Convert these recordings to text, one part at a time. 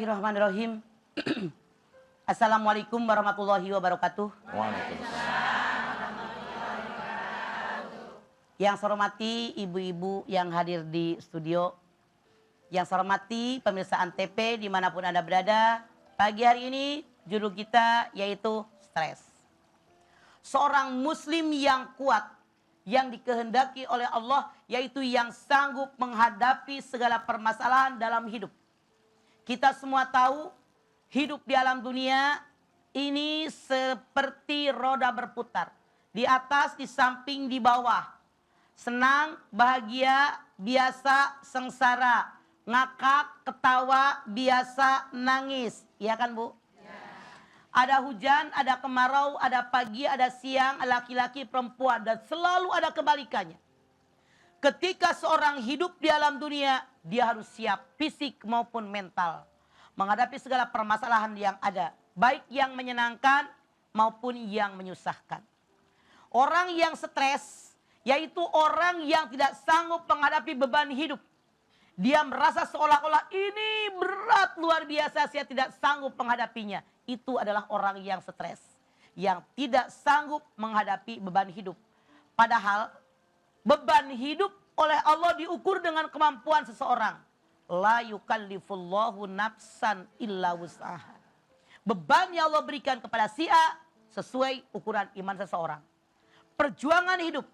Bismillahirrahmanirrahim. Assalamualaikum warahmatullahi wabarakatuh. Waalaikumsalam. Yang saya hormati ibu-ibu yang hadir di studio. Yang saya hormati pemirsa Antv dimanapun Anda berada. Pagi hari ini judul kita yaitu stres. Seorang muslim yang kuat, yang dikehendaki oleh Allah, yaitu yang sanggup menghadapi segala permasalahan dalam hidup. Kita semua tahu hidup di alam dunia ini seperti roda berputar. Di atas, di samping, di bawah. Senang, bahagia, biasa, sengsara. Ngakak, ketawa, biasa, nangis. Iya kan Bu? Ya. Ada hujan, ada kemarau, ada pagi, ada siang, laki-laki, perempuan. Dan selalu ada kebalikannya. Ketika seorang hidup di alam dunia, dia harus siap fisik maupun mental. Menghadapi segala permasalahan yang ada. Baik yang menyenangkan maupun yang menyusahkan. Orang yang stres, yaitu orang yang tidak sanggup menghadapi beban hidup. Dia merasa seolah-olah ini berat luar biasa, saya tidak sanggup menghadapinya. Itu adalah orang yang stres. Yang tidak sanggup menghadapi beban hidup. Padahal beban hidup oleh Allah diukur dengan kemampuan seseorang. La yukallifullahu nafsan illa wus'aha. Beban yang Allah berikan kepada si A sesuai ukuran iman seseorang. Perjuangan hidup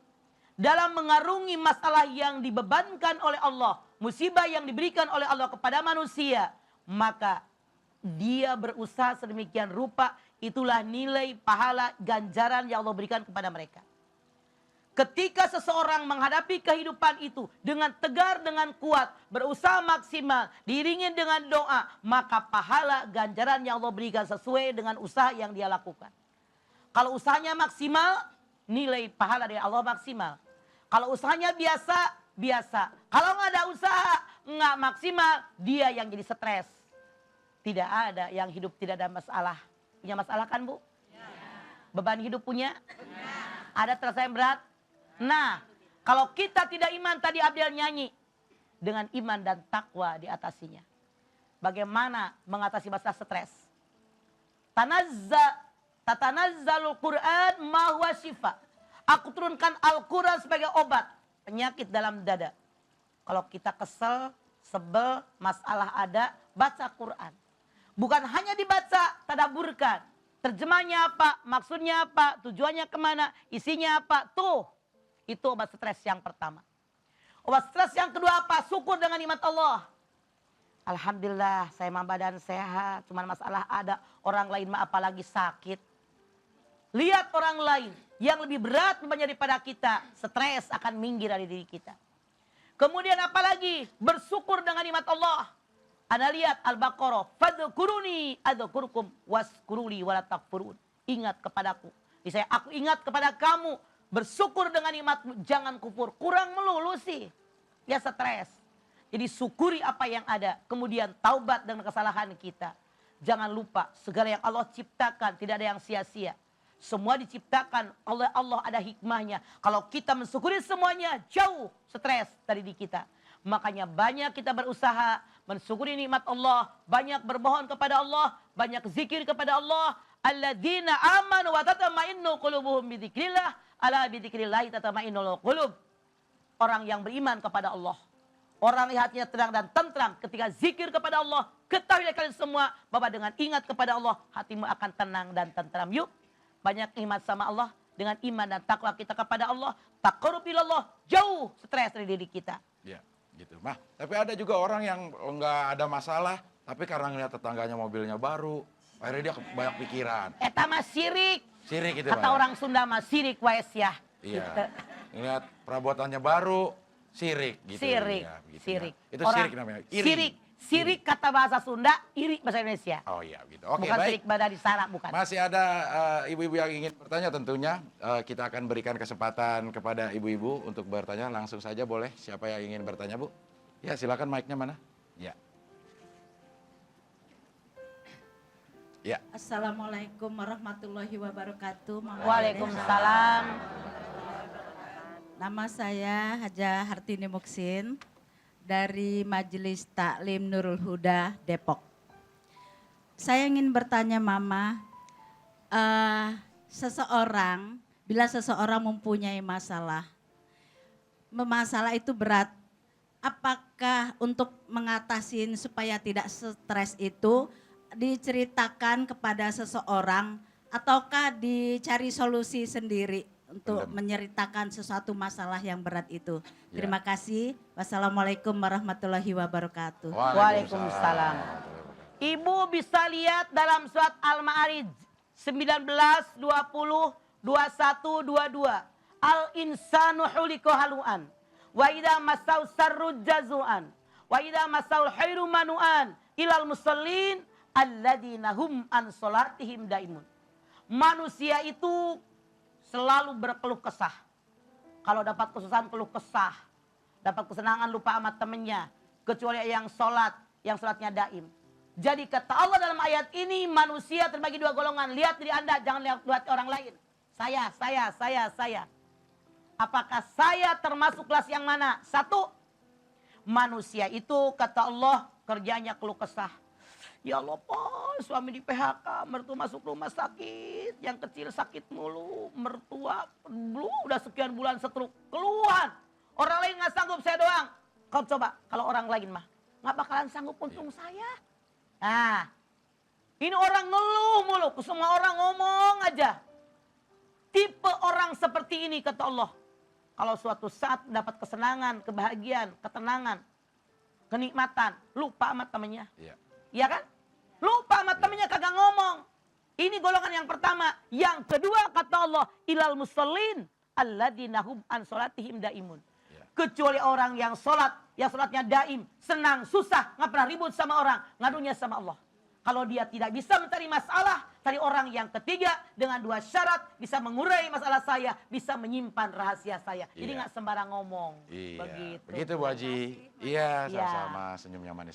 dalam mengarungi masalah yang dibebankan oleh Allah, musibah yang diberikan oleh Allah kepada manusia, maka dia berusaha sedemikian rupa, itulah nilai pahala ganjaran yang Allah berikan kepada mereka. Ketika seseorang menghadapi kehidupan itu dengan tegar, dengan kuat, berusaha maksimal, diiringi dengan doa, maka pahala ganjaran yang Allah berikan sesuai dengan usaha yang dia lakukan. Kalau usahanya maksimal, nilai pahala dari Allah maksimal. Kalau usahanya biasa, biasa. Kalau nggak ada usaha, nggak maksimal, dia yang jadi stres. Tidak ada yang hidup tidak ada masalah. Punya masalah kan Bu? Ya. Beban hidup punya? Ya. Ada terasa yang berat? Nah, kalau kita tidak iman, tadi Abdel nyanyi. Dengan iman dan takwa diatasinya. Bagaimana mengatasi masalah stres? Tatanazzalul Quran ma huwa syifa. Aku turunkan Al-Quran sebagai obat penyakit dalam dada. Kalau kita kesel, sebel, masalah ada, baca Quran. Bukan hanya dibaca, tadaburkan. Terjemahnya apa, maksudnya apa, tujuannya kemana, isinya apa, tuh. Itu obat stres yang pertama. Obat stres yang kedua apa? Syukur dengan nikmat Allah. Alhamdulillah saya mah badan sehat. Cuman masalah ada. Orang lain mah apalagi sakit. Lihat orang lain yang lebih berat bebannya daripada kita. Stres akan minggir dari diri kita. Kemudian apalagi? Bersyukur dengan nikmat Allah. Anda lihat Al-Baqarah. Fadkuruni adzukurkum waskuruli wala takfurun. Ingat kepadaku. Misalnya aku ingat kepada kamu. Bersyukur dengan nikmatmu, jangan kufur. Kurang melulu sih, ya stres. Jadi syukuri apa yang ada. Kemudian taubat dengan kesalahan kita. Jangan lupa, segala yang Allah ciptakan tidak ada yang sia-sia. Semua diciptakan oleh Allah, ada hikmahnya. Kalau kita mensyukuri semuanya, jauh stres dari diri kita. Makanya banyak kita berusaha mensyukuri nikmat Allah. Banyak bermohon kepada Allah. Banyak zikir kepada Allah. Alladzina amanu wa tatma'innu qulubuhum bidzikrillah. Ala bidzikrillahi tatma'innul qulub. Orang yang beriman kepada Allah. Orang yang hatinya tenang dan tentram ketika zikir kepada Allah. Ketahuilah kalian semua bahwa dengan ingat kepada Allah, hatimu akan tenang dan tentram. Yuk, banyak iman sama Allah. Dengan iman dan takwa kita kepada Allah, taqarrub ilallah, jauh stres dari diri kita. Ya, gitu. Mah, tapi ada juga orang yang nggak ada masalah, tapi karena ngeliat tetangganya mobilnya baru, akhirnya dia banyak pikiran. Eta mah sirik. Sirik itu, kata Pak. Orang Sunda mah sirik waes ya. Iya. Gitu. Ngeliat perabotannya baru, sirik gitu. Sirik. Ya, gitu Sirik. Ya. Itu Orang, sirik namanya. Iri. Sirik. Sirik kata bahasa Sunda, iri bahasa Indonesia. Oh iya gitu. Oke, bukan baik. sirik pada di sana, bukan. Masih ada ibu-ibu yang ingin bertanya tentunya. Kita akan berikan kesempatan kepada ibu-ibu untuk bertanya. Langsung saja boleh. Siapa yang ingin bertanya, Bu? Ya, silakan mic-nya mana? Ya. Ya. Assalamualaikum warahmatullahi wabarakatuh. Waalaikumsalam. Nama saya Haja Hartini Muksin dari Majelis Taklim Nurul Huda, Depok. Saya ingin bertanya Mama, bila seseorang mempunyai masalah itu berat, apakah untuk mengatasi supaya tidak stres itu diceritakan kepada seseorang ataukah dicari solusi sendiri untuk menceritakan sesuatu masalah yang berat itu? Ya. Terima kasih. Wassalamualaikum warahmatullahi wabarakatuh. Waalaikumsalam. Ibu bisa lihat dalam surat Al-Ma'arij 19, 20, 21, 22. Al-insanu huliqa halu'an. Wa idza masau sarru jazu'an. Wa idza masau khairu manu'an. Ilal musallin alladzina hum an salatihim daimun. Manusia itu selalu berkeluh kesah. Kalau dapat kesusahan keluh kesah. Dapat kesenangan lupa sama temennya. Kecuali yang sholatnya daim. Jadi kata Allah dalam ayat ini manusia terbagi dua golongan. Lihat diri Anda, jangan lihat orang lain. Saya. Apakah saya termasuk kelas yang mana? Satu, manusia itu kata Allah kerjanya keluh kesah. Ya Allah Pak, suami di PHK, mertua masuk rumah sakit, yang kecil sakit mulu, mertua udah sekian bulan stroke, keluhan. Orang lain nggak sanggup, saya doang. Kau coba, kalau orang lain mah nggak bakalan sanggup untung saya. Nah, ini orang ngeluh mulu, semua orang ngomong aja. Tipe orang seperti ini kata Allah, kalau suatu saat dapat kesenangan, kebahagiaan, ketenangan, kenikmatan, lupa sama temennya. Iya kan? Lupa sama temennya, kagak ngomong. Ini golongan yang pertama. Yang kedua kata Allah, ilal musallin alladzina hum an salatihim daimun. Kecuali orang yang sholatnya daim, senang, susah, nggak pernah ribut sama orang, ngadunya sama Allah. Kalau dia tidak bisa mencari masalah, cari orang yang ketiga dengan dua syarat, bisa mengurai masalah saya, bisa menyimpan rahasia saya. Jadi nggak sembarang ngomong. Begitu Bu Haji. Iya, sama-sama, senyumnya manis.